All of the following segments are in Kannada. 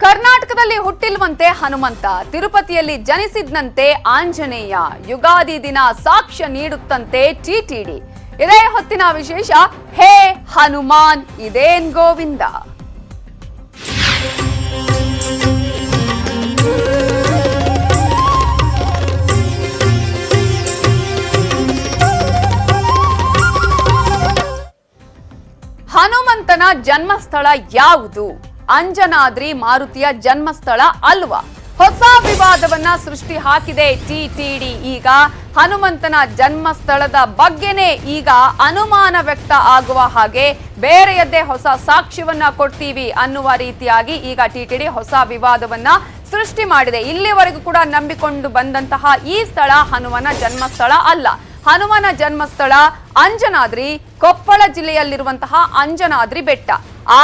ಕರ್ನಾಟಕದಲ್ಲಿ ಹುಟ್ಟಿಲ್ವಂತೆ ಹನುಮಂತ, ತಿರುಪತಿಯಲ್ಲಿ ಜನಿಸಿದ್ನಂತೆ ಆಂಜನೇಯ, ಯುಗಾದಿ ದಿನ ಸಾಕ್ಷ್ಯ ನೀಡುತ್ತಂತೆ ಟಿಟಿಡಿ. ಇದೇ ಹೊತ್ತಿನ ವಿಶೇಷ. ಹೇ ಹನುಮಾನ್ ಇದೇನ್ ಗೋವಿಂದ. ಹನುಮಂತನ ಜನ್ಮಸ್ಥಳ ಯಾವುದು? ಅಂಜನಾದ್ರಿ ಮಾರುತಿಯ ಜನ್ಮಸ್ಥಳ ಅಲ್ವಾ? ಹೊಸ ವಿವಾದವನ್ನ ಸೃಷ್ಟಿ ಹಾಕಿದೆ ಟಿಟಿಡಿ. ಈಗ ಹನುಮಂತನ ಜನ್ಮಸ್ಥಳದ ಬಗ್ಗೆನೇ ಈಗ ಅನುಮಾನ ವ್ಯಕ್ತ ಆಗುವ ಹಾಗೆ ಬೇರೆಯದ್ದೇ ಹೊಸ ಸಾಕ್ಷ್ಯವನ್ನ ಕೊಡ್ತೀವಿ ಅನ್ನುವ ರೀತಿಯಾಗಿ ಈಗ ಟಿಟಿಡಿ ಹೊಸ ವಿವಾದವನ್ನ ಸೃಷ್ಟಿ ಮಾಡಿದೆ. ಇಲ್ಲಿವರೆಗೂ ಕೂಡ ನಂಬಿಕೊಂಡು ಬಂದಂತಹ ಈ ಸ್ಥಳ ಹನುಮನ ಜನ್ಮಸ್ಥಳ ಅಲ್ಲ. ಹನುಮನ ಜನ್ಮಸ್ಥಳ ಅಂಜನಾದ್ರಿ, ಕೊಪ್ಪಳ ಜಿಲ್ಲೆಯಲ್ಲಿರುವಂತಹ ಅಂಜನಾದ್ರಿ ಬೆಟ್ಟ.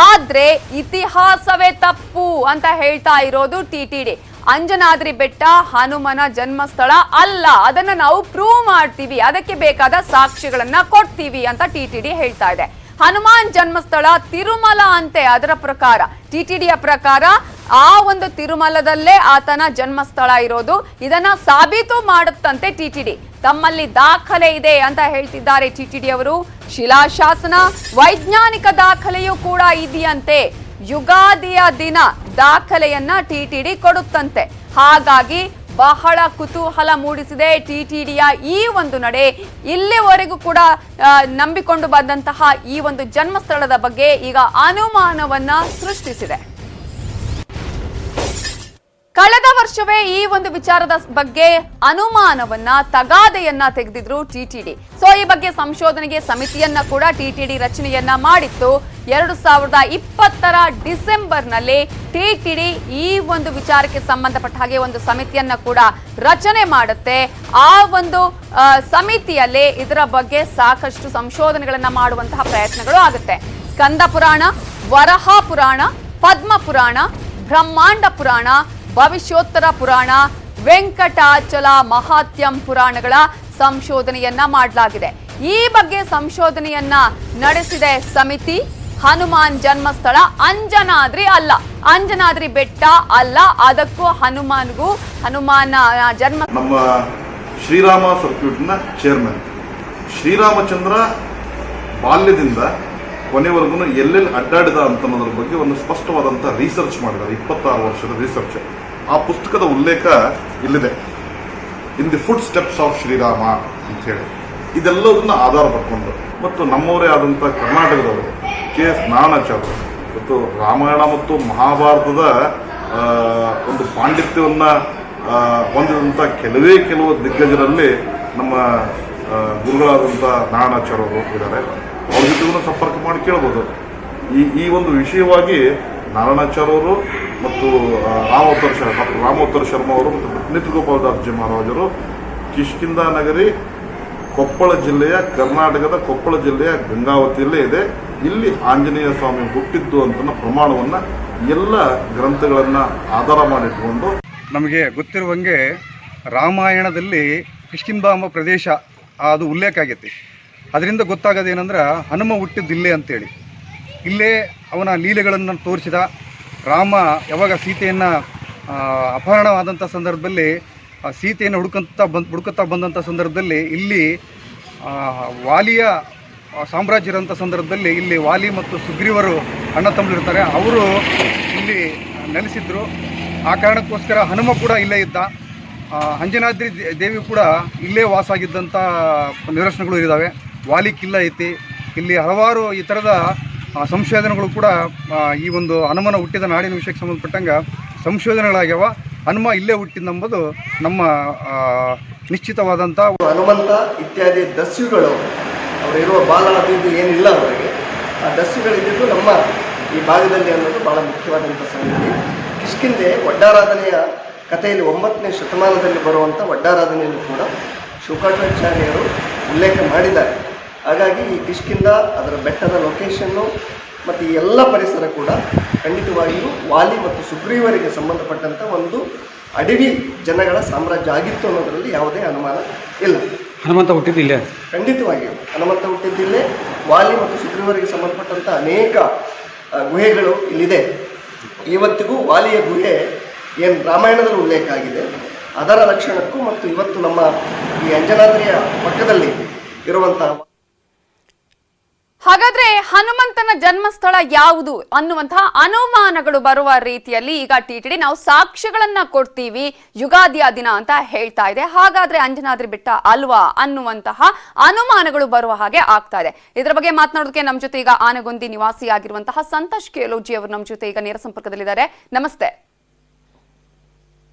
ಆದ್ರೆ ಇತಿಹಾಸವೇ ತಪ್ಪು ಅಂತ ಹೇಳ್ತಾ ಇರೋದು ಟಿಟಿಡಿ. ಅಂಜನಾದ್ರಿ ಬೆಟ್ಟ ಹನುಮನ ಜನ್ಮಸ್ಥಳ ಅಲ್ಲ, ಅದನ್ನ ನಾವು ಪ್ರೂವ್ ಮಾಡ್ತೀವಿ, ಅದಕ್ಕೆ ಬೇಕಾದ ಸಾಕ್ಷಿಗಳನ್ನ ಕೊಡ್ತೀವಿ ಅಂತ ಟಿಟಿಡಿ ಹೇಳ್ತಾ ಇದೆ. ಹನುಮಾನ್ ಜನ್ಮಸ್ಥಳ ತಿರುಮಲ ಅಂತೆ. ಅದರ ಪ್ರಕಾರ, ಟಿಟಿಡಿಯ ಪ್ರಕಾರ ಆ ಒಂದು ತಿರುಮಲದಲ್ಲೇ ಆತನ ಜನ್ಮಸ್ಥಳ ಇರೋದು. ಇದನ್ನ ಸಾಬೀತು ಮಾಡುತ್ತಂತೆ ಟಿಟಿಡಿ. ತಮ್ಮಲ್ಲಿ ದಾಖಲೆ ಇದೆ ಅಂತ ಹೇಳ್ತಿದ್ದಾರೆ ಟಿಟಿಡಿ ಅವರು. ಶಿಲಾಶಾಸನ, ವೈಜ್ಞಾನಿಕ ದಾಖಲೆಯೂ ಕೂಡ ಇದೆಯಂತೆ. ಯುಗಾದಿಯ ದಿನ ದಾಖಲೆಯನ್ನ ಟಿಟಿಡಿ ಕೊಡುತ್ತಂತೆ. ಹಾಗಾಗಿ ಬಹಳ ಕುತೂಹಲ ಮೂಡಿಸಿದೆ ಟಿಟಿಡಿಯ ಈ ಒಂದು ನಡೆ. ಇಲ್ಲಿವರೆಗೂ ಕೂಡ ನಂಬಿಕೊಂಡು ಬಂದಂತಹ ಈ ಒಂದು ಜನ್ಮಸ್ಥಳದ ಬಗ್ಗೆ ಈಗ ಅನುಮಾನವನ್ನ ಸೃಷ್ಟಿಸಿದೆ. ಕಳೆದ ವರ್ಷವೇ ಈ ಒಂದು ವಿಚಾರದ ಬಗ್ಗೆ ಅನುಮಾನವನ್ನ, ತಗಾದೆಯನ್ನ ತೆಗೆದಿದ್ರು ಟಿಟಿಡಿ. ಸೊ ಈ ಬಗ್ಗೆ ಸಂಶೋಧನೆಗೆ ಸಮಿತಿಯನ್ನ ಕೂಡ ಟಿಟಿಡಿ ರಚನೆಯನ್ನ ಮಾಡಿತ್ತು. 2020 ಡಿಸೆಂಬರ್ನಲ್ಲಿ ಟಿಟಿಡಿ ಈ ಒಂದು ವಿಚಾರಕ್ಕೆ ಸಂಬಂಧಪಟ್ಟ ಹಾಗೆ ಒಂದು ಸಮಿತಿಯನ್ನ ಕೂಡ ರಚನೆ ಮಾಡುತ್ತೆ. ಆ ಒಂದು ಸಮಿತಿಯಲ್ಲಿ ಇದರ ಬಗ್ಗೆ ಸಾಕಷ್ಟು ಸಂಶೋಧನೆಗಳನ್ನ ಮಾಡುವಂತಹ ಪ್ರಯತ್ನಗಳು ಆಗುತ್ತೆ. ಸ್ಕಂದ ಪುರಾಣ, ವರಹ ಪುರಾಣ, ಪದ್ಮ ಪುರಾಣ, ಬ್ರಹ್ಮಾಂಡ ಪುರಾಣ, ಭವಿಷ್ಯೋತ್ತರ ಪುರಾಣ, ವೆಂಕಟಾಚಲ ಮಹಾತ್ಯಂ ಪುರಾಣಗಳ ಸಂಶೋಧನೆಯನ್ನ ಮಾಡಲಾಗಿದೆ. ಈ ಬಗ್ಗೆ ಸಂಶೋಧನೆಯನ್ನ ನಡೆಸಿದೆ ಸಮಿತಿ. ಹನುಮಾನ್ ಜನ್ಮಸ್ಥಳ ಅಂಜನಾದ್ರಿ ಅಲ್ಲ, ಅಂಜನಾದ್ರಿ ಬೆಟ್ಟ ಅಲ್ಲ, ಅದಕ್ಕೂ ಹನುಮಾನ್ಗೂ ಹನುಮಾನ ಜನ್ಮ. ನಮ್ಮ ಶ್ರೀರಾಮ ಸರ್ಕ್ಯೂಟ್ನ ಚೇರ್ಮನ್ ಶ್ರೀರಾಮಚಂದ್ರ ಬಾಲ್ಯದಿಂದ ಕೊನೆವರೆಗೂ ಎಲ್ಲೆಲ್ಲಿ ಅಡ್ಡಾಡಿದ ಅಂತನ್ನೋದ್ರ ಬಗ್ಗೆ ಒಂದು ಸ್ಪಷ್ಟವಾದಂಥ ರಿಸರ್ಚ್ ಮಾಡಿದ್ದಾರೆ. 26 ವರ್ಷದ ರಿಸರ್ಚ್. ಆ ಪುಸ್ತಕದ ಉಲ್ಲೇಖ ಇಲ್ಲಿದೆ, in the food steps of Shriram ಅಂತ ಹೇಳಿ. ಇದೆಲ್ಲದನ್ನ ಆಧಾರ ಪಡ್ಕೊಂಡು ಮತ್ತು ನಮ್ಮವರೇ ಆದಂಥ ಕರ್ನಾಟಕದವರು KS ನಾರಾಯಣಾಚಾರ್ಯರು ಮತ್ತು ರಾಮಾಯಣ ಮತ್ತು ಮಹಾಭಾರತದ ಒಂದು ಪಾಂಡಿತ್ಯವನ್ನ ಹೊಂದಿದಂಥ ಕೆಲವು ದಿಗ್ಗಜರಲ್ಲಿ ನಮ್ಮ ಗುರುಗಳಾದಂಥ ನಾರಾಯಣಾಚಾರ್ಯರು ಇದ್ದಾರೆ. ಅವ್ರ ಜೊತೆಗೂ ಸಂಪರ್ಕ ಮಾಡಿ ಕೇಳ್ಬೋದು. ಈ ಒಂದು ವಿಷಯವಾಗಿ ನಾರಾಯಣಾಚಾರ್ಯವರು ಮತ್ತು ರಾಮೋತ್ತರ ಶರ್ಮಾ ಅವರು ಮತ್ತು ನಿತ್ಯ ಗೋಪಾಲದಾಸಜಿ ಮಹಾರಾಜರು ಕಿಷ್ಕಿಂಧ ನಗರಿ, ಕೊಪ್ಪಳ ಜಿಲ್ಲೆಯ, ಕರ್ನಾಟಕದ ಕೊಪ್ಪಳ ಜಿಲ್ಲೆಯ ಗಂಗಾವತಿಯಲ್ಲೇ ಇದೆ. ಇಲ್ಲಿ ಆಂಜನೇಯ ಸ್ವಾಮಿ ಹುಟ್ಟಿದ್ದು ಅಂತ ಪ್ರಮಾಣವನ್ನು ಎಲ್ಲ ಗ್ರಂಥಗಳನ್ನು ಆಧಾರ ಮಾಡಿಟ್ಕೊಂಡು ನಮಗೆ ಗೊತ್ತಿರುವಂಗೆ ರಾಮಾಯಣದಲ್ಲಿ ಕಿಷ್ಕಿಂಧ ಎಂಬ ಪ್ರದೇಶ ಅದು ಉಲ್ಲೇಖ ಆಗೈತಿ. ಅದರಿಂದ ಗೊತ್ತಾಗೋದೇನೆಂದ್ರೆ ಹನುಮ ಹುಟ್ಟಿದ್ದು ಇಲ್ಲೇ ಅಂತೇಳಿ. ಇಲ್ಲೇ ಅವನ ಲೀಲೆಗಳನ್ನು ತೋರಿಸಿದ. ರಾಮ ಯಾವಾಗ ಸೀತೆಯನ್ನು ಅಪಹರಣವಾದಂಥ ಸಂದರ್ಭದಲ್ಲಿ ಸೀತೆಯನ್ನು ಹುಡುಕುತ್ತಾ ಬಂದಂಥ ಸಂದರ್ಭದಲ್ಲಿ ಇಲ್ಲಿ ವಾಲಿಯ ಸಾಮ್ರಾಜ್ಯ ಇರೋಂಥ ಸಂದರ್ಭದಲ್ಲಿ ಇಲ್ಲಿ ವಾಲಿ ಮತ್ತು ಸುಗ್ರೀವರು ಅಣ್ಣ ತಮ್ಮಳಿರ್ತಾರೆ. ಅವರು ಇಲ್ಲಿ ನೆಲೆಸಿದ್ರು. ಆ ಕಾರಣಕ್ಕೋಸ್ಕರ ಹನುಮ ಕೂಡ ಇಲ್ಲೇ ಇದ್ದ. ಅಂಜನಾದ್ರಿ ದೇವಿ ಕೂಡ ಇಲ್ಲೇ ವಾಸ ಆಗಿದ್ದಂಥ ನಿದರ್ಶನಗಳು ಇದ್ದಾವೆ. ವಾಲಿ ಕಿಲ್ಲ ಐತಿ. ಇಲ್ಲಿ ಹಲವಾರು ಈ ಥರದ ಸಂಶೋಧನೆಗಳು ಕೂಡ ಈ ಒಂದು ಹನುಮನ ಹುಟ್ಟಿದ ನಾಡಿನ ವಿಷಯಕ್ಕೆ ಸಂಬಂಧಪಟ್ಟಂಗೆ ಸಂಶೋಧನೆಗಳಾಗ್ಯಾವ. ಹನುಮ ಇಲ್ಲೇ ಹುಟ್ಟಿದಂಬುದು ನಮ್ಮ ನಿಶ್ಚಿತವಾದಂಥ. ಹನುಮಂತ ಇತ್ಯಾದಿ ದಸ್ಯುಗಳು ಅವರಿರುವ ಬಾಲ ಅದು ಏನಿಲ್ಲ ಅವರಿಗೆ. ಆ ದಸ್ಯುಗಳಿದ್ದು ನಮ್ಮ ಈ ಭಾಗದಲ್ಲಿ ಅನ್ನೋದು ಭಾಳ ಮುಖ್ಯವಾದಂಥ ಸಂಗತಿ. ಕಿಷ್ಕಿಂಧೆ ಒಡ್ಡಾರಾಧನೆಯ ಕಥೆಯಲ್ಲಿ 9ನೇ ಶತಮಾನದಲ್ಲಿ ಬರುವಂಥ ಒಡ್ಡಾರಾಧನೆಯನ್ನು ಕೂಡ ಶುಕಾಚಾರ್ಯರು ಉಲ್ಲೇಖ ಮಾಡಿದ್ದಾರೆ. ಹಾಗಾಗಿ ಈ ಕಿಷ್ಕಿಂಧ, ಅದರ ಬೆಟ್ಟದ ಲೊಕೇಶನ್ನು ಮತ್ತು ಈ ಎಲ್ಲ ಪರಿಸರ ಕೂಡ ಖಂಡಿತವಾಗಿಯೂ ವಾಲಿ ಮತ್ತು ಸುಗ್ರೀವರಿಗೆ ಸಂಬಂಧಪಟ್ಟಂಥ ಒಂದು ಅಡವಿ ಜನಗಳ ಸಾಮ್ರಾಜ್ಯ ಆಗಿತ್ತು ಅನ್ನೋದರಲ್ಲಿ ಯಾವುದೇ ಅನುಮಾನ ಇಲ್ಲ. ಹನುಮಂತ ಹುಟ್ಟಿದ್ದಿಲ್ಲೇ, ಖಂಡಿತವಾಗಿಯೂ ಹನುಮಂತ ಹುಟ್ಟಿದ್ದಿಲ್ಲೇ. ವಾಲಿ ಮತ್ತು ಸುಗ್ರೀವರಿಗೆ ಸಂಬಂಧಪಟ್ಟಂಥ ಅನೇಕ ಗುಹೆಗಳು ಇಲ್ಲಿದೆ. ಇವತ್ತಿಗೂ ವಾಲಿಯ ಗುಹೆ ಏನು ರಾಮಾಯಣದಲ್ಲಿ ಉಲ್ಲೇಖ ಆಗಿದೆ ಅದರ ಲಕ್ಷಣಕ್ಕೂ ಮತ್ತು ಇವತ್ತು ನಮ್ಮ ಈ ಅಂಜನಾದ್ರಿಯ ಪಕ್ಕದಲ್ಲಿ ಇರುವಂತಹ ಹಾಗಾದ್ರೆ ಹನುಮಂತನ ಜನ್ಮಸ್ಥಳ ಯಾವುದು ಅನ್ನುವಂತಹ ಅನುಮಾನಗಳು ಬರುವ ರೀತಿಯಲ್ಲಿ ಈಗ ಟಿಟಿಡಿ ನಾವು ಸಾಕ್ಷ್ಯಗಳನ್ನ ಕೊಡ್ತೀವಿ ಯುಗಾದಿಯ ದಿನ ಅಂತ ಹೇಳ್ತಾ ಇದೆ. ಹಾಗಾದ್ರೆ ಅಂಜನಾದ್ರಿ ಬೆಟ್ಟ ಅಲ್ವಾ ಅನ್ನುವಂತಹ ಅನುಮಾನಗಳು ಬರುವ ಹಾಗೆ ಆಗ್ತಾ ಇದೆ. ಇದರ ಬಗ್ಗೆ ಮಾತನಾಡೋದಕ್ಕೆ ನಮ್ಮ ಜೊತೆ ಈಗ ಆನಗೊಂದಿ ನಿವಾಸಿಯಾಗಿರುವಂತಹ ಸಂತೋಷ್ ಕೇಲೋಜಿ ಅವರು ನಮ್ಮ ಜೊತೆ ಈಗ ನೇರ ಸಂಪರ್ಕದಲ್ಲಿದ್ದಾರೆ. ನಮಸ್ತೆ.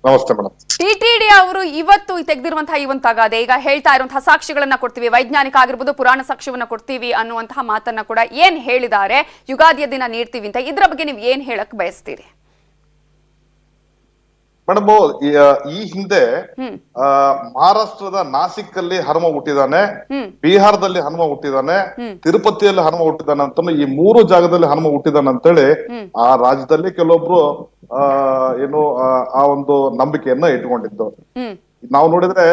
ನಮಸ್ತೆ ಮೇಡಮ್. ಟಿಟಿಡಿ ಅವರು ಇವತ್ತು ತೆಗೆದಿರುವಂತಹ ಈ ಒಂದು ತಗಾದೆ, ಈಗ ಹೇಳ್ತಾ ಇರುವಂತಹ ಸಾಕ್ಷಿಗಳನ್ನ ಕೊಡ್ತೀವಿ, ವೈಜ್ಞಾನಿಕ ಆಗಿರ್ಬೋದು, ಪುರಾಣ ಸಾಕ್ಷ್ಯವನ್ನ ಕೊಡ್ತೀವಿ ಅನ್ನುವಂತಹ ಮಾತನ್ನ ಕೂಡ ಏನ್ ಹೇಳಿದ್ದಾರೆ, ಯುಗಾದಿಯ ದಿನ ನೀಡ್ತೀವಿ ಅಂತ, ಇದ್ರ ಬಗ್ಗೆ ನೀವು ಏನ್ ಹೇಳಕ್ ಬಯಸ್ತೀರಿ? ಮೇಡಮ್, ಈ ಹಿಂದೆ ಮಹಾರಾಷ್ಟ್ರದ ನಾಸಿಕ್ ಅಲ್ಲಿ ಹನುಮ ಹುಟ್ಟಿದಾನೆ, ಬಿಹಾರದಲ್ಲಿ ಹನುಮ ಹುಟ್ಟಿದಾನೆ, ತಿರುಪತಿಯಲ್ಲಿ ಹನುಮ ಹುಟ್ಟಿದಾನೆ ಅಂತ ಈ 3 ಜಾಗದಲ್ಲಿ ಹನುಮ ಹುಟ್ಟಿದಾನೆ ಅಂತೇಳಿ ಆ ರಾಜ್ಯದಲ್ಲಿ ಕೆಲವೊಬ್ರು ಏನು ಆ ಒಂದು ನಂಬಿಕೆಯನ್ನ ಇಟ್ಕೊಂಡಿದ್ದು. ನಾವು ನೋಡಿದ್ರೆ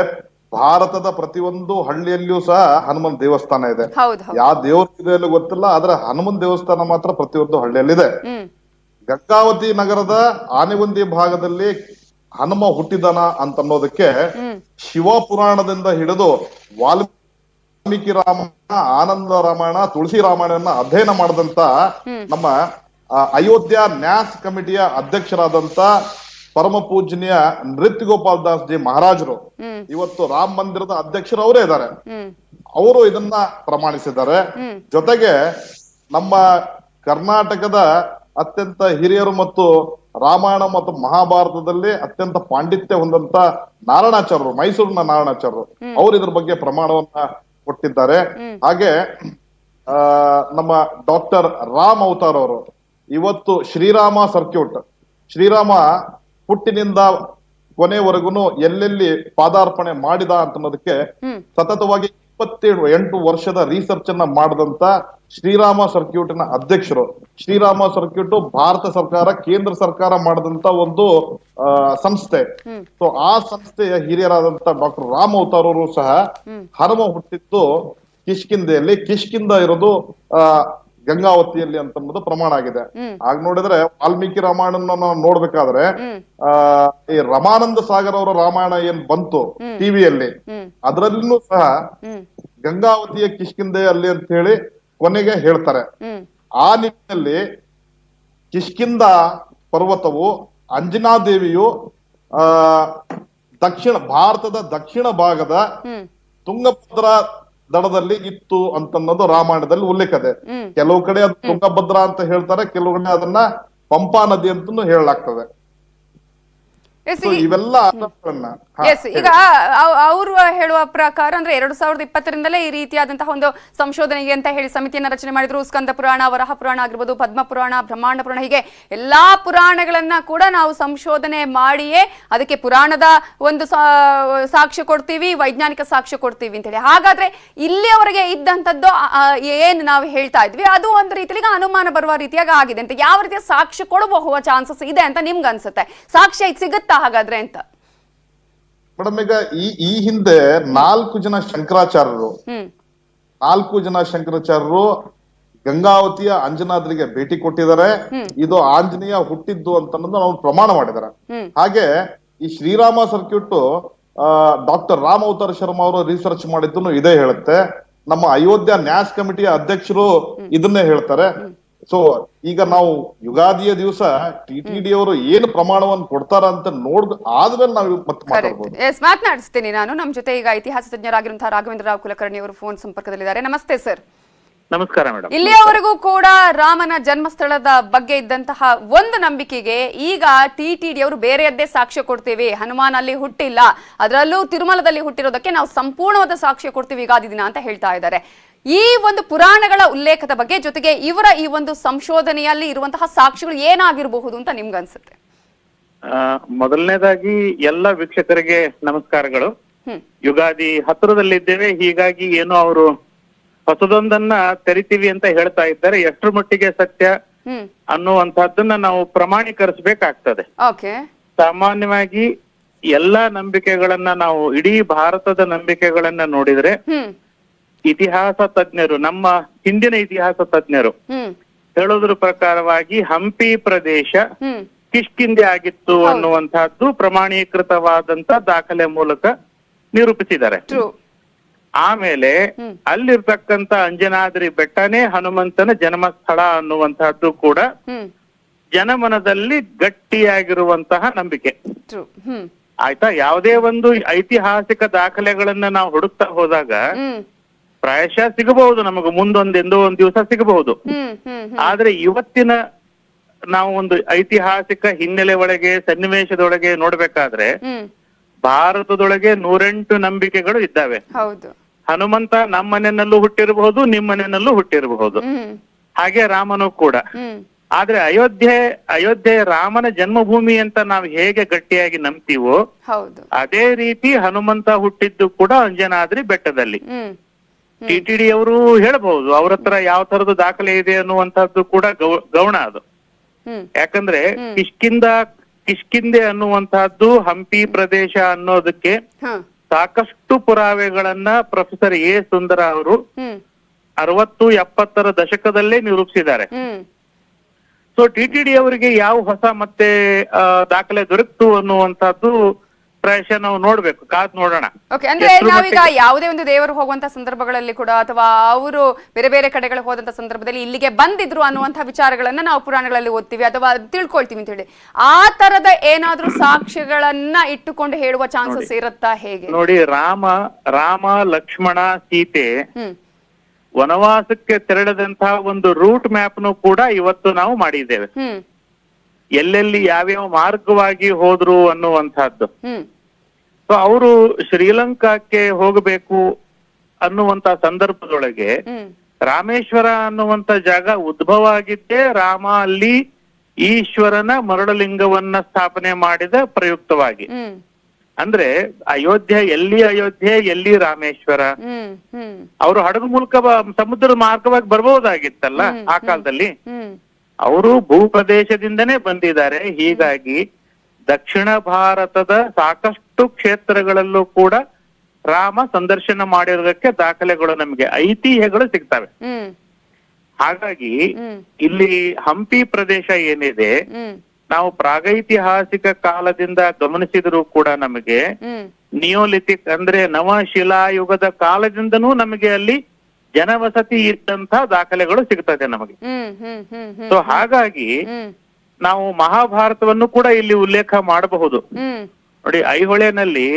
ಭಾರತದ ಪ್ರತಿಯೊಂದು ಹಳ್ಳಿಯಲ್ಲಿಯೂ ಸಹ ಹನುಮನ್ ದೇವಸ್ಥಾನ ಇದೆ. ಯಾವ ದೇವ್ರ ಇದೆಯಲ್ಲೂ ಗೊತ್ತಿಲ್ಲ, ಆದ್ರೆ ಹನುಮನ್ ದೇವಸ್ಥಾನ ಮಾತ್ರ ಪ್ರತಿಯೊಂದು ಹಳ್ಳಿಯಲ್ಲಿದೆ. ಗಂಗಾವತಿ ನಗರದ ಆನೆಗೊಂದಿ ಭಾಗದಲ್ಲಿ ಹನುಮ ಹುಟ್ಟಿದಾನ ಅಂತ ಅನ್ನೋದಕ್ಕೆ ಶಿವ ಪುರಾಣದಿಂದ ಹಿಡಿದು ವಾಲ್ಮೀಕಿ ರಾಮಾಯಣ, ಆನಂದ ರಾಮಾಯಣ, ತುಳಸಿ ರಾಮಾಯಣ ಅಧ್ಯಯನ ಮಾಡಿದಂತ ನಮ್ಮ ಅಯೋಧ್ಯ ನ್ಯಾಸ್ ಕಮಿಟಿಯ ಅಧ್ಯಕ್ಷರಾದಂತ ಪರಮ ಪೂಜನೀಯ ನೃತ್ಯ ಗೋಪಾಲ್ ದಾಸ್ ಜಿ ಮಹಾರಾಜರು ಇವತ್ತು ರಾಮ ಮಂದಿರದ ಅಧ್ಯಕ್ಷರು ಅವರೇ ಇದ್ದಾರೆ. ಅವರು ಇದನ್ನ ಪ್ರಮಾಣಿಸಿದ್ದಾರೆ. ಜೊತೆಗೆ ನಮ್ಮ ಕರ್ನಾಟಕದ ಅತ್ಯಂತ ಹಿರಿಯರು ಮತ್ತು ರಾಮಾಯಣ ಮತ್ತು ಮಹಾಭಾರತದಲ್ಲಿ ಅತ್ಯಂತ ಪಾಂಡಿತ್ಯ ಹೊಂದಂತ ನಾರಾಯಣಾಚಾರ್ಯರು, ಮೈಸೂರಿನ ನಾರಾಯಣಾಚಾರ್ಯರು, ಅವರು ಇದ್ರ ಬಗ್ಗೆ ಪ್ರಮಾಣವನ್ನ ಕೊಟ್ಟಿದ್ದಾರೆ. ಹಾಗೆ ನಮ್ಮ ಡಾಕ್ಟರ್ ರಾಮ್ ಅವತಾರ್ ಅವರು ಇವತ್ತು ಶ್ರೀರಾಮ ಸರ್ಕ್ಯೂಟ್, ಶ್ರೀರಾಮ ಹುಟ್ಟಿನಿಂದ ಕೊನೆವರೆಗೂ ಎಲ್ಲೆಲ್ಲಿ ಪಾದಾರ್ಪಣೆ ಮಾಡಿದ ಅಂತ ಅನ್ನೋದಕ್ಕೆ ಸತತವಾಗಿ 28 ವರ್ಷದ ರಿಸರ್ಚ್ ಅನ್ನ ಮಾಡಿದಂತ ಶ್ರೀರಾಮ ಸರ್ಕ್ಯೂಟ್ನ ಅಧ್ಯಕ್ಷರು. ಶ್ರೀರಾಮ ಸರ್ಕ್ಯೂಟ್ ಭಾರತ ಸರ್ಕಾರ, ಕೇಂದ್ರ ಸರ್ಕಾರ ಮಾಡಿದಂತ ಒಂದು ಸಂಸ್ಥೆ. ಸೊ ಆ ಸಂಸ್ಥೆಯ ಹಿರಿಯರಾದಂತ ಡಾಕ್ಟರ್ ರಾಮ್ ಅವತಾರ್ ಅವರು ಸಹ ಹನುಮ ಹುಟ್ಟಿದ್ದು ಕಿಷ್ಕಿಂಧೆಯಲ್ಲಿ, ಕಿಷ್ಕಿಂಧ ಇರೋದು ಗಂಗಾವತಿಯಲ್ಲಿ ಅಂತ ಅನ್ನೋದು ಪ್ರಮಾಣ ಆಗಿದೆ. ಆಗ ನೋಡಿದ್ರೆ ವಾಲ್ಮೀಕಿ ರಾಮಾಯಣ ನಾವು ನೋಡ್ಬೇಕಾದ್ರೆ ಈ ರಮಾನಂದ ಸಾಗರ್ ಅವರ ರಾಮಾಯಣ ಏನ್ ಬಂತು ಟಿವಿಯಲ್ಲಿ, ಅದರಲ್ಲೂ ಸಹ ಗಂಗಾವತಿಯ ಕಿಷ್ಕಿಂಧೆ ಅಲ್ಲಿ ಅಂತ ಹೇಳಿ ಕೊನೆಗೆ ಹೇಳ್ತಾರೆ. ಆ ನಿಟ್ಟಿನಲ್ಲಿ ಕಿಷ್ಕಿಂಧ ಪರ್ವತವು ಅಂಜನಾದೇವಿಯು ಭಾರತದ ದಕ್ಷಿಣ ಭಾಗದ ತುಂಗಭದ್ರಾ ದಡದಲ್ಲಿ ಇತ್ತು ಅಂತನ್ನೋದು ರಾಮಾಯಣದಲ್ಲಿ ಉಲ್ಲೇಖ ಇದೆ. ಕೆಲವು ಕಡೆ ಅದು ತುಂಗಭದ್ರಾ ಅಂತ ಹೇಳ್ತಾರೆ, ಕೆಲವು ಕಡೆ ಅದನ್ನ ಪಂಪಾ ನದಿ ಅಂತ ಹೇಳಲಾಗ್ತದೆ. ಇವೆಲ್ಲ ಈಗ ಅವರು ಹೇಳುವ ಪ್ರಕಾರ ಅಂದ್ರೆ 2020ರಿಂದಲೇ ಈ ರೀತಿಯಾದಂತಹ ಒಂದು ಸಂಶೋಧನೆಗೆ ಅಂತ ಹೇಳಿ ಸಮಿತಿಯನ್ನ ರಚನೆ ಮಾಡಿದ್ರು. ಸ್ಕಂದ ಪುರಾಣ, ವರಹ ಪುರಾಣ ಆಗಿರ್ಬೋದು, ಪದ್ಮ ಪುರಾಣ, ಬ್ರಹ್ಮಾಂಡ ಪುರಾಣ, ಹೀಗೆ ಎಲ್ಲಾ ಪುರಾಣಗಳನ್ನ ಕೂಡ ನಾವು ಸಂಶೋಧನೆ ಮಾಡಿಯೇ ಅದಕ್ಕೆ ಪುರಾಣದ ಒಂದು ಸಾಕ್ಷ್ಯ ಕೊಡ್ತೀವಿ, ವೈಜ್ಞಾನಿಕ ಸಾಕ್ಷ್ಯ ಕೊಡ್ತೀವಿ ಅಂತ ಹೇಳಿ. ಹಾಗಾದ್ರೆ ಇಲ್ಲಿಯವರೆಗೆ ಇದ್ದಂಥದ್ದು ಏನ್ ನಾವು ಹೇಳ್ತಾ ಇದ್ವಿ ಅದು ಒಂದು ರೀತಿಯಲ್ಲಿ ಅನುಮಾನ ಬರುವ ರೀತಿಯಾಗಿ ಆಗಿದೆ ಅಂತ. ಯಾವ ರೀತಿಯ ಸಾಕ್ಷ್ಯ ಕೊಡಬಹುವ ಚಾನ್ಸಸ್ ಇದೆ ಅಂತ ನಿಮ್ಗೆ ಅನ್ಸುತ್ತೆ? ಸಾಕ್ಷ್ಯ ಸಿಗುತ್ತಾ ಹಾಗಾದ್ರೆ ಅಂತ? ಮೇಡಮ್, ಈಗ ಈ ಹಿಂದೆ 4 ಜನ ಶಂಕರಾಚಾರ್ಯರು ಗಂಗಾವತಿಯ ಅಂಜನಾದ್ರಿಗೆ ಭೇಟಿ ಕೊಟ್ಟಿದ್ದಾರೆ. ಇದು ಆಂಜನೇಯ ಹುಟ್ಟಿದ್ದು ಅಂತ ನಾವು ಪ್ರಮಾಣ ಮಾಡಿದ್ದಾರೆ. ಹಾಗೆ ಈ Shriram circuit doctor Ram avatar Sharma ಅವರು ರಿಸರ್ಚ್ ಮಾಡಿದ್ದು ಇದೇ ಹೇಳುತ್ತೆ. ನಮ್ಮ ಅಯೋಧ್ಯ ನ್ಯಾಸ್ ಕಮಿಟಿಯ ಅಧ್ಯಕ್ಷರು ಇದನ್ನೇ ಹೇಳ್ತಾರೆ. ಸೊ ಈಗ ನಾವು ಯುಗಾದಿಯ ದಿವಸ ಟಿಟಿಡಿ ಅವರು ಏನು ಪ್ರಮಾಣವನ್ನು ಕೊಡ್ತಾರ ಅಂತ ಆದ್ಮೇಲೆ ನಾವು ಮತ್ತೆ ಮಾತಾಡಬಹುದು. ಮಾತನಾಡಿಸ್ತೀನಿ ನಾನು. ನಮ್ಮ ಜೊತೆ ಈಗ ಇತಿಹಾಸ ತಜ್ಞರಾಗಿರುವಂತಹ ರಾಘವೇಂದ್ರ ರಾವ್ ಕುಲಕರ್ಣಿ ಅವರು ಫೋನ್ ಸಂಪರ್ಕದಲ್ಲಿದ್ದಾರೆ. ನಮಸ್ತೆ ಸರ್. ನಮಸ್ಕಾರ ಮೇಡಮ್. ಇಲ್ಲಿಯವರೆಗೂ ಕೂಡ ರಾಮನ ಜನ್ಮಸ್ಥಳದ ಬಗ್ಗೆ ಇದ್ದಂತಹ ಒಂದು ನಂಬಿಕೆಗೆ ಈಗ ಟಿಟಿಡಿ ಅವರು ಬೇರೆಯದ್ದೇ ಸಾಕ್ಷ್ಯ ಕೊಡ್ತೀವಿ, ಹನುಮಾನ್ ಅಲ್ಲಿ ಹುಟ್ಟಿಲ್ಲ, ಅದರಲ್ಲೂ ತಿರುಮಲದಲ್ಲಿ ಹುಟ್ಟಿರೋದಕ್ಕೆ ನಾವು ಸಂಪೂರ್ಣವಾದ ಸಾಕ್ಷ್ಯ ಕೊಡ್ತೀವಿ ಯುಗಾದಿ ದಿನ ಅಂತ ಹೇಳ್ತಾ ಇದ್ದಾರೆ. ಈ ಒಂದು ಪುರಾಣಗಳ ಉಲ್ಲೇಖದ ಬಗ್ಗೆ, ಜೊತೆಗೆ ಇವರ ಈ ಒಂದು ಸಂಶೋಧನೆಯಲ್ಲಿ ಇರುವಂತಹ ಸಾಕ್ಷಿಗಳು ಏನಾಗಿರಬಹುದು ಅಂತ ನಿಮ್ಗೆ ಅನ್ಸುತ್ತೆ? ಮೊದಲನೇದಾಗಿ ಎಲ್ಲ ವೀಕ್ಷಕರಿಗೆ ನಮಸ್ಕಾರಗಳು. ಯುಗಾದಿ ಹತ್ತಿರದಲ್ಲಿದ್ದೇವೆ, ಹೀಗಾಗಿ ಏನು ಅವರು ಹೊಸದೊಂದನ್ನ ತೆರಿತೀವಿ ಅಂತ ಹೇಳ್ತಾ ಇದ್ದಾರೆ. ಎಷ್ಟರ ಮಟ್ಟಿಗೆ ಸತ್ಯ ಅನ್ನುವಂತಹದ್ದನ್ನ ನಾವು ಪ್ರಮಾಣೀಕರಿಸಬೇಕಾಗ್ತದೆ. ಸಾಮಾನ್ಯವಾಗಿ ಎಲ್ಲಾ ನಂಬಿಕೆಗಳನ್ನ ನಾವು ಇಡೀ ಭಾರತದ ನಂಬಿಕೆಗಳನ್ನ ನೋಡಿದ್ರೆ ಇತಿಹಾಸ ತಜ್ಞರು, ನಮ್ಮ ಹಿಂದಿನ ಇತಿಹಾಸ ತಜ್ಞರು ಹೇಳೋದ್ರ ಪ್ರಕಾರವಾಗಿ ಹಂಪಿ ಪ್ರದೇಶ ಹ್ಮ್ ಕಿಷ್ಕಿಂದೆ ಆಗಿತ್ತು ಅನ್ನುವಂತಹದ್ದು ಪ್ರಮಾಣೀಕೃತವಾದಂತ ದಾಖಲೆ ಮೂಲಕ ನಿರೂಪಿಸಿದ್ದಾರೆ. ಟ್ರೂ. ಆಮೇಲೆ ಅಲ್ಲಿರ್ತಕ್ಕಂತ ಅಂಜನಾದ್ರಿ ಬೆಟ್ಟನೇ ಹನುಮಂತನ ಜನ್ಮಸ್ಥಳ ಅನ್ನುವಂತಹದ್ದು ಕೂಡ ಹ್ಮ್ ಜನಮನದಲ್ಲಿ ಗಟ್ಟಿಯಾಗಿರುವಂತಹ ನಂಬಿಕೆ. ಟ್ರೂ. ಹ್ಮ್ ಆಯ್ತಾ. ಯಾವುದೇ ಒಂದು ಐತಿಹಾಸಿಕ ದಾಖಲೆಗಳನ್ನ ನಾವು ಹುಡುಕ್ತಾ ಹೋದಾಗ ಹ್ಮ್ ಪ್ರಾಯಶಃ ಸಿಗಬಹುದು, ನಮಗೆ ಮುಂದೊಂದೆಂದೋ ಒಂದ್ ದಿವಸ ಸಿಗಬಹುದು. ಹ್ಮ್ ಹ್ಮ್ ಆದ್ರೆ ಇವತ್ತಿನ ನಾವು ಒಂದು ಐತಿಹಾಸಿಕ ಹಿನ್ನೆಲೆ ಒಳಗೆ ಸನ್ನಿವೇಶದೊಳಗೆ ನೋಡ್ಬೇಕಾದ್ರೆ ಹ್ಮ್ ಭಾರತದೊಳಗೆ 108 ನಂಬಿಕೆಗಳು ಇದ್ದಾವೆ. ಹೌದು. ಹನುಮಂತ ನಮ್ಮ ಮನೆಯಲ್ಲೂ ಹುಟ್ಟಿರಬಹುದು, ನಿಮ್ಮ ಮನೆಯಲ್ಲೂ ಹುಟ್ಟಿರಬಹುದು, ಹ್ಮ್ ಹಾಗೆ ರಾಮನು ಕೂಡ. ಹ್ಮ್ ಆದ್ರೆ ಅಯೋಧ್ಯೆ ರಾಮನ ಜನ್ಮಭೂಮಿ ಅಂತ ನಾವು ಹೇಗೆ ಗಟ್ಟಿಯಾಗಿ ನಂಬ್ತೀವೋ ಹೌದು. ಅದೇ ರೀತಿ ಹನುಮಂತ ಹುಟ್ಟಿದ್ದು ಕೂಡ ಅಂಜನಾದ್ರಿ ಬೆಟ್ಟದಲ್ಲಿ. ಹ್ಮ್ ಟಿಟಿಡಿ ಅವರು ಹೇಳಬಹುದು ಅವ್ರ ಹತ್ರ ಯಾವ ತರದ ದಾಖಲೆ ಇದೆ ಅನ್ನುವಂತಹದ್ದು ಕೂಡ ಗೌಣ ಅದು. ಹ್ಮ್ ಯಾಕಂದ್ರೆ ಕಿಷ್ಕಿಂದೆ ಅನ್ನುವಂತಹದ್ದು ಹಂಪಿ ಪ್ರದೇಶ ಅನ್ನೋದಕ್ಕೆ ಹ ಸಾಕಷ್ಟು ಪುರಾವೆಗಳನ್ನ ಪ್ರೊಫೆಸರ್ ಎ ಸುಂದರ ಅವರು ಹ್ಮ್ 60-70ರ ದಶಕದಲ್ಲೇ ನಿರೂಪಿಸಿದ್ದಾರೆ. ಹ್ಮ್ ಸೊ ಟಿಟಿಡಿ ಅವರಿಗೆ ಯಾವ ಹೊಸ ಮತ್ತೆ ದಾಖಲೆ ದೊರಕ್ತು ಅನ್ನುವಂತಹದ್ದು ಪ್ರಾಯಶಃ ನಾವು ನೋಡ್ಬೇಕು, ಕಾದ್ ನೋಡೋಣ. ಓಕೆ. ಅಂದ್ರೆ ನಾವೀಗ ಯಾವುದೇ ಒಂದು ದೇವರು ಹೋಗುವಂತ ಸಂದರ್ಭಗಳಲ್ಲಿ ಕೂಡ ಅಥವಾ ಅವರು ಬೇರೆ ಬೇರೆ ಕಡೆಗಳಿಗೆ ಹೋದಂತ ಸಂದರ್ಭದಲ್ಲಿ ಇಲ್ಲಿಗೆ ಬಂದಿದ್ರು ಅನ್ನುವಂತಹ ವಿಚಾರಗಳನ್ನ ನಾವು ಪುರಾಣಗಳಲ್ಲಿ ಓದ್ತೀವಿ ಅಥವಾ ತಿಳ್ಕೊಳ್ತೀವಿ ಅಂತ ಹೇಳಿ, ಆ ತರದ ಏನಾದ್ರೂ ಸಾಕ್ಷ್ಯಗಳನ್ನ ಇಟ್ಟುಕೊಂಡು ಹೇಳುವ ಚಾನ್ಸಸ್ ಇರುತ್ತಾ ಹೇಗೆ? ನೋಡಿ, ರಾಮ ಲಕ್ಷ್ಮಣ ಸೀತೆ ಹ್ಮ್ ವನವಾಸಕ್ಕೆ ತೆರಳದಂತಹ ಒಂದು ರೂಟ್ ಮ್ಯಾಪ್ನು ಕೂಡ ಇವತ್ತು ನಾವು ಮಾಡಿದ್ದೇವೆ. ಹ್ಮ್ ಎಲ್ಲೆಲ್ಲಿ ಯಾವ್ಯಾವ ಮಾರ್ಗವಾಗಿ ಹೋದ್ರು ಅನ್ನುವಂತಹದ್ದು. ಹ್ಮ್ ಸೊ ಅವರು ಶ್ರೀಲಂಕಾಕ್ಕೆ ಹೋಗಬೇಕು ಅನ್ನುವಂತ ಸಂದರ್ಭದೊಳಗೆ ಹ್ಮ್ ರಾಮೇಶ್ವರ ಅನ್ನುವಂತ ಜಾಗ ಉದ್ಭವ ಆಗಿದ್ದೇ ರಾಮ ಅಲ್ಲಿ ಈಶ್ವರನ ಮರಳಲಿಂಗವನ್ನ ಸ್ಥಾಪನೆ ಮಾಡಿದ ಪ್ರಯುಕ್ತವಾಗಿ. ಹ್ಮ್ ಅಂದ್ರೆ ಅಯೋಧ್ಯೆ ಎಲ್ಲಿ ರಾಮೇಶ್ವರ. ಹ್ಮ್ ಹ್ಮ್ ಅವರು ಹಡಗು ಮೂಲಕ ಸಮುದ್ರದ ಮಾರ್ಗವಾಗಿ ಬರ್ಬಹುದಾಗಿತ್ತಲ್ಲ ಆ ಕಾಲದಲ್ಲಿ. ಹ್ಮ್ ಅವರು ಭೂ ಪ್ರದೇಶದಿಂದನೇ ಬಂದಿದ್ದಾರೆ. ಹೀಗಾಗಿ ದಕ್ಷಿಣ ಭಾರತದ ಸಾಕಷ್ಟು ಕ್ಷೇತ್ರಗಳಲ್ಲೂ ಕೂಡ ರಾಮ ಸಂದರ್ಶನ ಮಾಡಿರೋದಕ್ಕೆ ದಾಖಲೆಗಳು ನಮಗೆ ಐತಿಹ್ಯಗಳು ಸಿಗ್ತವೆ. ಹ್ಮ್ ಹಾಗಾಗಿ ಇಲ್ಲಿ ಹಂಪಿ ಪ್ರದೇಶ ಏನಿದೆ, ನಾವು ಪ್ರಾಗೈತಿಹಾಸಿಕ ಕಾಲದಿಂದ ಗಮನಿಸಿದ್ರು ಕೂಡ ನಮಗೆ ನಿಯೋಲಿಥಿಕ್ ಅಂದ್ರೆ ನವಶಿಲಾಯುಗದ ಕಾಲದಿಂದನೂ ನಮಗೆ ಅಲ್ಲಿ ಜನವಸತಿ ಇದ್ದಂತ ದಾಖಲೆಗಳು ಸಿಗ್ತದೆ ನಮಗೆ. ಸೊ ಹಾಗಾಗಿ ನಾವು ಮಹಾಭಾರತವನ್ನು ಕೂಡ ಇಲ್ಲಿ ಉಲ್ಲೇಖ ಮಾಡಬಹುದು. ನೋಡಿ, ಐಹೊಳೆನಲ್ಲಿ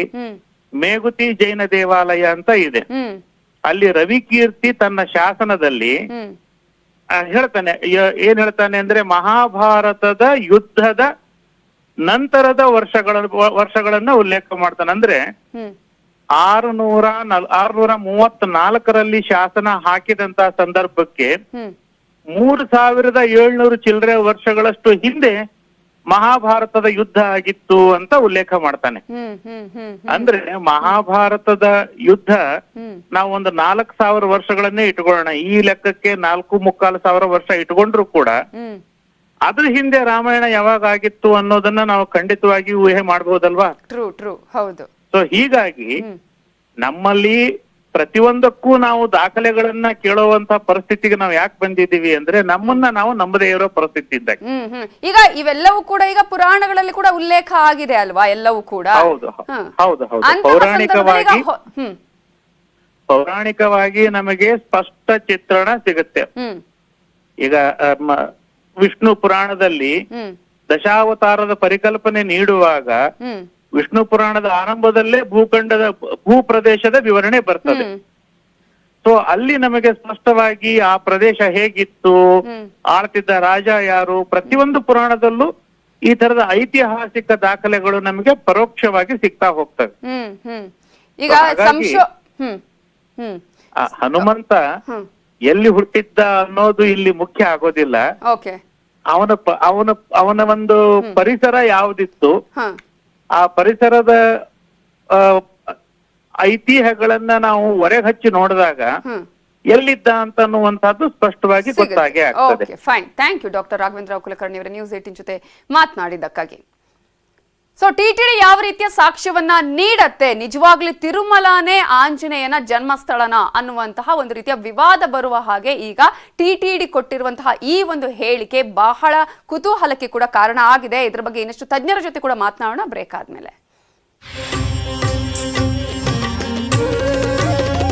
ಮೇಗುತಿ ಜೈನ ದೇವಾಲಯ ಅಂತ ಇದೆ. ಅಲ್ಲಿ ರವಿಕೀರ್ತಿ ತನ್ನ ಶಾಸನದಲ್ಲಿ ಹೇಳ್ತಾನೆ, ಏನ್ ಹೇಳ್ತಾನೆ ಅಂದ್ರೆ ಮಹಾಭಾರತದ ಯುದ್ಧದ ನಂತರದ ವರ್ಷಗಳನ್ನ ಉಲ್ಲೇಖ ಮಾಡ್ತಾನೆ. ಅಂದ್ರೆ 634ರಲ್ಲಿ ಶಾಸನ ಹಾಕಿದಂತ ಸಂದರ್ಭಕ್ಕೆ 3700 ಚಿಲ್ಲರೆ ವರ್ಷಗಳಷ್ಟು ಹಿಂದೆ ಮಹಾಭಾರತದ ಯುದ್ಧ ಆಗಿತ್ತು ಅಂತ ಉಲ್ಲೇಖ ಮಾಡ್ತಾನೆ. ಅಂದ್ರೆ ಮಹಾಭಾರತದ ಯುದ್ಧ ನಾವು ಒಂದು 4000 ವರ್ಷಗಳನ್ನೇ ಇಟ್ಕೊಳ್ಳೋಣ. ಈ ಲೆಕ್ಕಕ್ಕೆ 4,500 ವರ್ಷ ಇಟ್ಕೊಂಡ್ರು ಕೂಡ ಅದ್ರ ಹಿಂದೆ ರಾಮಾಯಣ ಯಾವಾಗ ಆಗಿತ್ತು ಅನ್ನೋದನ್ನ ನಾವು ಖಂಡಿತವಾಗಿ ಊಹೆ ಮಾಡಬಹುದಲ್ವಾ? ಟ್ರೂ ಹೌದು. ಸೊ ಹೀಗಾಗಿ ನಮ್ಮಲ್ಲಿ ಪ್ರತಿಯೊಂದಕ್ಕೂ ನಾವು ದಾಖಲೆಗಳನ್ನ ಕೇಳುವಂತ ಪರಿಸ್ಥಿತಿಗೆ ನಾವು ಯಾಕೆ ಬಂದಿದ್ದೀವಿ ಅಂದ್ರೆ ನಮ್ಮನ್ನ ನಾವು ನಂಬದೇ ಇರೋ ಪರಿಸ್ಥಿತಿ ಇದ್ದಾಗ. ಈಗ ಇವೆಲ್ಲವೂ ಕೂಡ ಈಗ ಪುರಾಣಗಳಲ್ಲಿ ಕೂಡ ಉಲ್ಲೇಖ ಆಗಿದೆ ಅಲ್ವಾ? ಎಲ್ಲವೂ ಕೂಡ ಹೌದು ಹೌದು ಹೌದು. ಪೌರಾಣಿಕವಾಗಿ ನಮಗೆ ಸ್ಪಷ್ಟ ಚಿತ್ರಣ ಸಿಗುತ್ತೆ. ಈಗ ವಿಷ್ಣು ಪುರಾಣದಲ್ಲಿ ದಶಾವತಾರದ ಪರಿಕಲ್ಪನೆ ನೀಡುವಾಗ ವಿಷ್ಣು ಪುರಾಣದ ಆರಂಭದಲ್ಲೇ ಭೂ ಪ್ರದೇಶದ ವಿವರಣೆ ಬರ್ತದೆ. ಸೊ ಅಲ್ಲಿ ನಮಗೆ ಸ್ಪಷ್ಟವಾಗಿ ಆ ಪ್ರದೇಶ ಹೇಗಿತ್ತು, ಆಳ್ತಿದ್ದ ರಾಜ ಯಾರು, ಪ್ರತಿಯೊಂದು ಪುರಾಣದಲ್ಲೂ ಈ ತರದ ಐತಿಹಾಸಿಕ ದಾಖಲೆಗಳು ನಮಗೆ ಪರೋಕ್ಷವಾಗಿ ಸಿಗ್ತಾ ಹೋಗ್ತವೆ. ಈಗ ಹನುಮಂತ ಎಲ್ಲಿ ಹುಟ್ಟಿದ್ದ ಅನ್ನೋದು ಇಲ್ಲಿ ಮುಖ್ಯ ಆಗೋದಿಲ್ಲ. ಅವನ ಒಂದು ಪರಿಸರ ಯಾವ್ದಿತ್ತು, ಆ ಪರಿಸರದ ಐತಿಹ್ಯಗಳನ್ನ ನಾವು ಹೊರಗೆ ಹಚ್ಚಿ ನೋಡಿದಾಗ ಎಲ್ಲಿದ್ದ ಅಂತ ಅನ್ನುವಂಥದ್ದು ಸ್ಪಷ್ಟವಾಗಿ ಗೊತ್ತಾಗೇ ಆಗ್ತದೆ. Fine. Thank you doctor Raghavendra Kulkarni ಅವರ ನ್ಯೂಸ್ 18 ಜೊತೆ ಮಾತನಾಡಿದ್ದಕ್ಕಾಗಿ. ಸೊ ಟಿಟಿಡಿ ಯಾವ ರೀತಿಯ ಸಾಕ್ಷ್ಯವನ್ನ ನೀಡತ್ತೆ, ನಿಜವಾಗ್ಲೂ ತಿರುಮಲಾನೇ ಆಂಜನೇಯನ ಜನ್ಮಸ್ಥಳನ ಅನ್ನುವಂತಹ ಒಂದು ರೀತಿಯ ವಿವಾದ ಬರುವ ಹಾಗೆ ಈಗ ಟಿಟಿಡಿ ಕೊಟ್ಟಿರುವಂತಹ ಈ ಒಂದು ಹೇಳಿಕೆ ಬಹಳ ಕುತೂಹಲಕ್ಕೆ ಕೂಡ ಕಾರಣ ಆಗಿದೆ. ಇದ್ರ ಬಗ್ಗೆ ಇನ್ನಷ್ಟು ತಜ್ಞರ ಜೊತೆ ಕೂಡ ಮಾತನಾಡೋಣ ಬ್ರೇಕ್ ಆದ್ಮೇಲೆ.